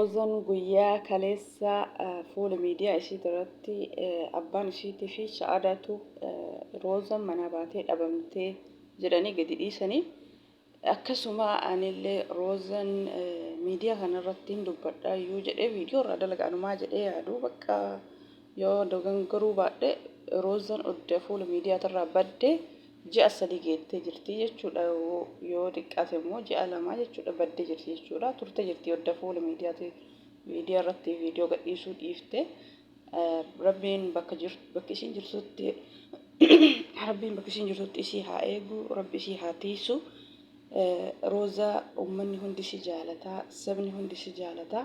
روزان قويا كاليسا فول ميديا إشي درتي أبان إشي تفي شعاداتو روزان مناباتي أبمتي جراني قد إيساني أكسما أن اللي روزان ميديا كان الرتين دبدا يوجد فيديو رادلق أنو ما جد هادو بكا يو دوغن قروبات روزان أد فول ميديا ترى بدي جاء صديقة جرتي يجودا yoo diqqaate immoo ji'a lamaa jechuudha badde jirti jechuudha turte jirti odda fuula miidiyaati miidiyaa irratti viidiyoo gadhiisuu dhiifte rabbiin bakka isiin jirtutti rabbiin bakka isiin jirtutti isii haa eegu rabbi isii haa tiisu roozaa ummanni hundi si jaalataa sabni hundi si jaalataa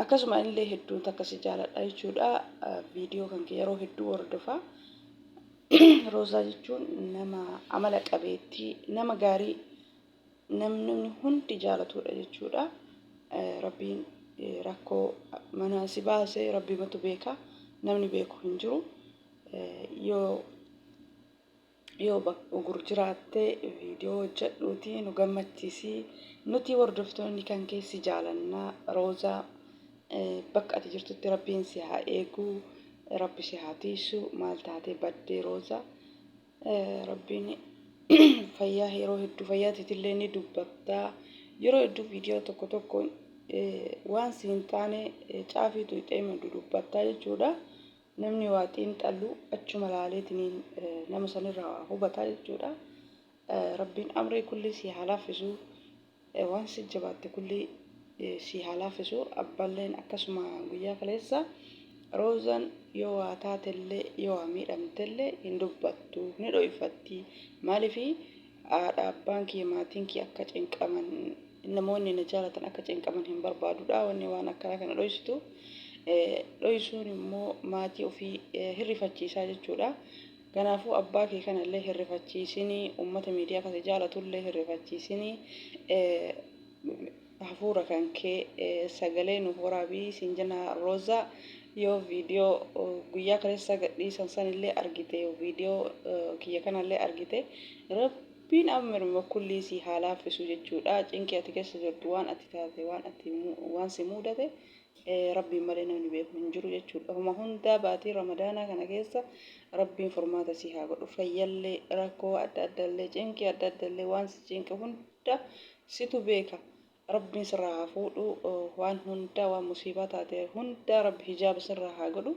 akkasuma illee hedduun takka si jaaladha jechuudha viidiyoo kan yeroo hedduu hordofaa روزا jechuun nama amala qabeetti nama gaarii namni hundi jaalatudha jechuudha rabbiin rakkoo mana si baasee rabbiimatu beeka namni beeku hin jiru yoo gurjiraatte viidiyoo hojjedhuuti nu gammachiisi nuti hordoftoonni kan keessi jaalannaa roozaa bakka ati jirtutti rabbiin si haa eegu rabbi si haa tiisu maal taatee baddee roozaa rabbiin fayyaa yeroo hedduu fayyaatiitillee ni dubbattaa yeroo hedduu viidiyoo tokko tokko waan siin taane caafiitu ixeema dubbattaa jechuudha namni waa xiinxallu achuma laaleetiniin nama sanirraa hubataa jechuudha rabbiin amrii kulli si haa laaffisu waan si jabaatte kulli si haa laaffisu abballeen akkasuma guyyaa kaleessa roozaan yoo waa taatellee yoo waa miidhamtellee hin dubbattu ni dho'ifatti maaliifi haadha abbaan kee maatiin kee akka cinqaman namoonni na jaalatan akka cinqaman hin barbaadudha wanni waan akkanaa kana dho'isitu dho'isuun immoo maatii ofii hirrifachiisaa jechuudha kanaafuu abbaa kee kanallee hirrifachiisinii ummata miidiyaa kana jaalatullee hirrifachiisinii hafuura kan kee sagalee nu waraabii siin jenna roozaa yoo viidiyoo guyyaa kaleessa gadhiisan sanillee argite viidiyoo kiyya kanallee argite rabbiin ammaruma kulli si haa laaffisu jechuudha cinqii ati keessa jirtu waan ati taate waan si mudate rabbiin malee namni beeku hin jiru jechuudha homa hundaa baatii ramadaanaa kana keessa rabbiin furmaata si haa godhu fayyallee rakkoo adda addaallee cinqii adda addaallee waan si cinqe hunda situ beeka rabbiin sirraa haa fuudhu waan hunda waan musiibaa taate hunda rabbi hijaaba sirraa haa godhu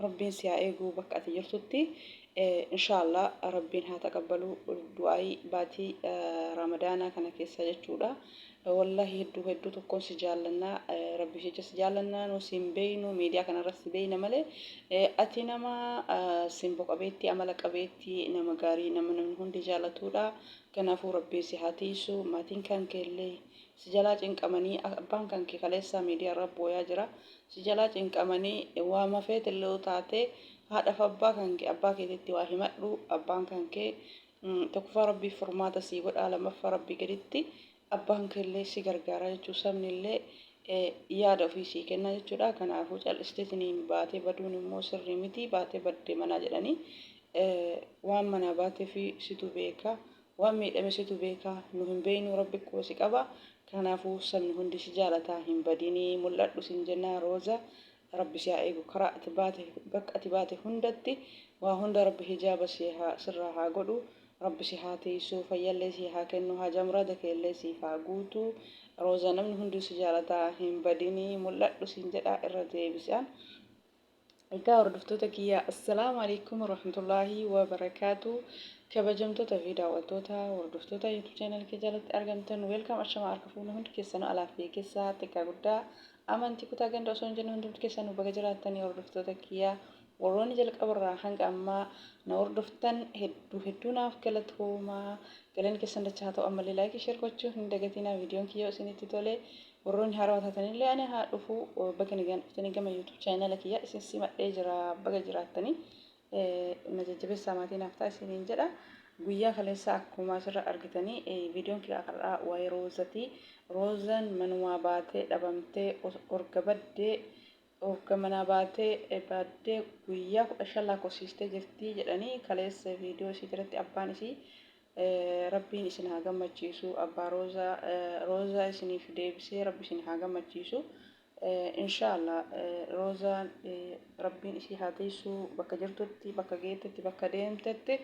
rabbiin si haa eegu bakka ati jirtutti inshallah rabbiin haa taqabbalu du'aa'ii baatii ramadaanaa kana keessa jechuudha wallahi hedduu tokkoon si jaallannaa rabbi jecha si jaallannaa nu siin beeynu miidiyaa kanarratti si beeyna malee ati nama simbo qabeetti amala qabeetti nama gaarii nama namni hundi jaalatudha kanaafuu rabbiin si haa tiisu maatiin kan keellee si jalaa cinqamanii abbaan kan kee kaleessa miidiyaa irra booyaa jira si jalaa cinqamanii waa mafeetillee taate haadhaaf abbaa keetitti waa himadhu abbaan kan kee tokkoffaa rabbii furmaata si godhaa lammaffaa rabbii gaditti abbaan keellee si gargaaraa jechuu sabnillee yaada ofii si kenna jechuudha kanaafuu cal'isteetiniin baatee baduun immoo sirrii miti baatee baddee manaa jedhanii waan manaa baatee fi situ beeka waan miidhame situ beeka nu hin beeynu rabbi qoosi qaba kanaafuu sabni hundi si jaalataa hin badinii mul'adhu siin jennaa rooza rabbi si haa eegu karaa ati baate bakka ati baate hundatti waa hunda rabbi hijaaba sirraa haa godhu rabbi si haa tiisu fayyallee si haa kennu haja muraada keellee si haa guutu rooza namni hundi si jaalataa hin badinii mul'adhu siin jedhaa irra deebisaan egaa hordoftoota kiyya assalaamu alaykum warahmatullaahi wabarakaatu kabajamtoota fi daawwattoota hordoftoota YouTube channel kee jalatti argamtan welcome ashama harka fuuna hundi keessan alaafii keessa xiqqaa guddaa amantii kutaa ganda osoo hin jenne hundi keessan baga jiraatanii hordoftoota kiyya warroonni jalqabarraa hanga ammaa na hordoftan hedduu naaf galatoomaa galanni keessan dachaa haa ta'u ammallee laayikii sheer gochuu hin dagatinaa viidiyoon kiyya isinitti tole warroonni haarawaa taatanillee ani haa dhufu baga nagaan dhuftanii gama YouTube channel kiyya isin simadhee jira baga jiraattanii na jajjabeessaa maatii naaf ta'a isiniin jedha guyyaa kaleessa akkuma asirra argitanii viidiyoon kiyya har'aa waa'ee roozatii roozaan manumaa baatee dhabamtee orga baddee orga manaa baatee guyyaa 15 lakkoofsistee jirti jedhanii kaleessa viidiyoo isii irratti abbaan isii rabbiin isin haa gammachiisu abbaa roozaa isiniif deebisee rabbi isin haa gammachiisu inshallah roozaan rabbiin isii haa teessu bakka jirtutti bakka geettetti bakka deemtetti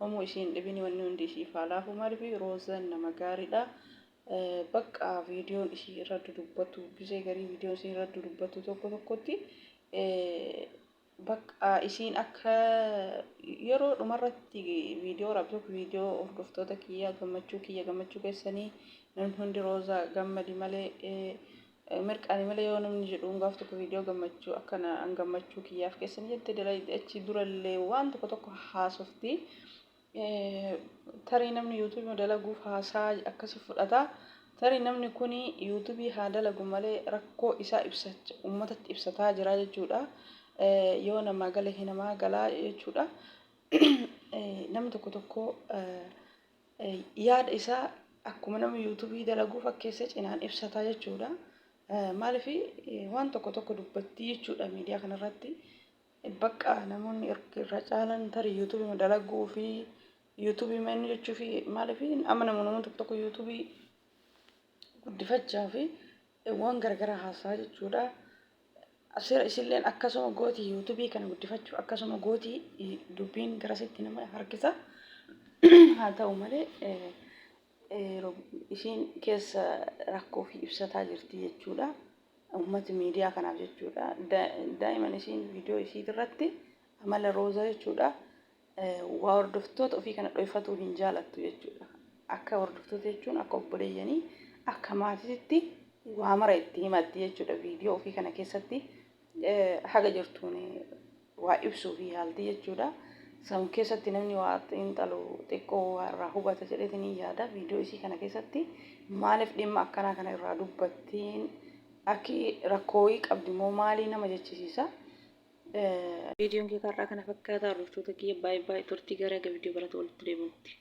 homoo isiin dhibini wanni hundi isiif haa laafu maaliif roozaan nama gaariidha bakka viidiyoon isii irra dubbatu gisee garii viidiyoon isii irra dubbatu tokko tokkotti bakka isiin akka yeroo dhumarratti viidiyoo rabsuuf viidiyoo hordoftoota kiyya gammachuu keessanii namni hundi roozaa gammadi malee mirqaani malee yoo namni jedhu gaaf tokko viidiyoo gammachuu akkana an gammachuu kiyyaaf keessanii jette dalagdi achi durallee waan tokko haasofti tarii namni yuutuubii dalaguuf haasaa akkasi fudhata tarii namni kuni yuutuubii haa dalagu malee rakkoo isaa ibsacha ummatatti ibsataa jira jechuudha yoo nama gale hinamaa galaa jechuudha namni tokko yaada isaa akkuma namni yuutuubii dalaguuf fakkeesse cinaan ibsataa jechuudha maaliif waan tokko dubbatti jechuudha miidiyaa kanarratti bakka namoonni irra caalan tarii yuutuubii dalaguu fi yuutuubii manni jechuu fi maaliif amma namoonni tokko yuutuubii guddifachaa fi waan garagaraa haasaa jechuudha asira isilleen akkasuma gooti yuutuubii kana guddifachuu akkasuma gooti dubbiin garasitti nama harkisa haa ta'u malee isiin keessa rakkoo fi ibsataa jirti jechuudha ummati miidiyaa kanaaf jechuudha daa'iman isiin viidiyoo isii irratti amala roozaa jechuudha waa hordoftoota ofii kana dhoyfatuu hin jaalattu jechuudha akka hordoftoota jechuun akka obboleeyyanii akka maatiitti waa mara itti himatti jechuudha viidiyoo ofii kana keessatti haga jirtuun waa ibsuu fi haalti jechuudha san keessatti namni waa xiinxalu xiqqoo irraa hubata jedheetanii yaada viidiyoo isii kana keessatti maaliif dhimma akkanaa kana irraa dubbattiin akki rakkoo qabdi moo maalii nama jechisiisa viidiyoon kee karraa kana fakkaataa hordoftoota kiyya baay'ee turtii gara viidiyoo balata walitti deebinutti